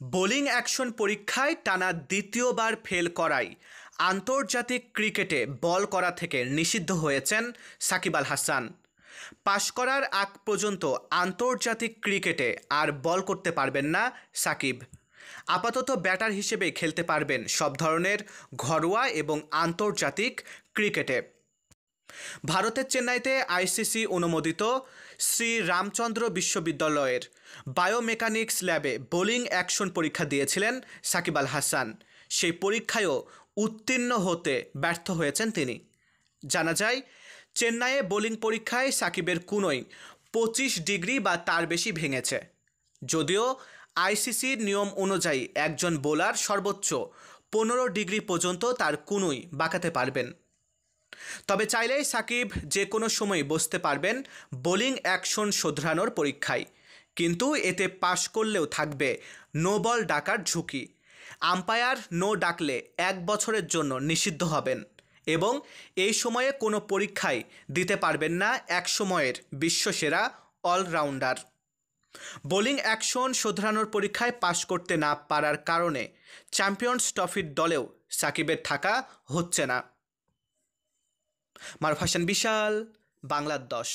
Bowling action পরীক্ষায় টানা দ্বিতীয়বার ফেল করায় আন্তর্জাতিক ক্রিকেটে বল করা থেকে নিষিদ্ধ হয়েছেন সাকিব আল হাসান। পাশ করার আগ পর্যন্ত আন্তর্জাতিক ক্রিকেটে আর বল করতে পারবেন না সাকিব। আপাতত ব্যাটার হিসেবে খেলতে পারবেন সব ধরনের ঘরোয়া এবং আন্তর্জাতিক ক্রিকেটে। ভারতের চেন্নাইতে আইসিসি অনুমোদিত শ্রী রামচন্দ্র বিশ্ববিদ্যালয়ের বায়োমেকানিক্স ল্যাবে বোলিং অ্যাকশন পরীক্ষা দিয়েছিলেন সাকিব আল হাসান। সেই পরীক্ষায়ও উত্তীর্ণ হতে ব্যর্থ হয়েছেন তিনি। জানা যায়, চেন্নাইয়ে বোলিং পরীক্ষায় সাকিবের কুনোই 25 ডিগ্রি বা তার বেশি ভেঙেছে। যদিও আইসিসির নিয়ম অনুযায়ী একজন বোলার সর্বোচ্চ 15 ডিগ্রি পর্যন্ত তার কুনোই বাঁকাতে পারবেন। তবে চাইলেই সাকিব যে কোনো সময় বসতে পারবেন বোলিং অ্যাকশন শোধরানোর পরীক্ষায়, কিন্তু এতে পাশ করলেও থাকবে নো বল ডাকার ঝুঁকি। আম্পায়ার নো ডাকলে 1 বছরের জন্য নিষিদ্ধ হবেন এবং এই সময়ে কোনো পরীক্ষায় দিতে পারবেন না এক সময়ের বিশ্বসেরা অলরাউন্ডার। বোলিং অ্যাকশন শোধরানোর পরীক্ষায় পাশ করতে না পারার কারণে চ্যাম্পিয়ন্স ট্রফির দলেও সাকিবের থাকা হচ্ছে না। মারুফ হাসান বিশাল, বাংলার 10।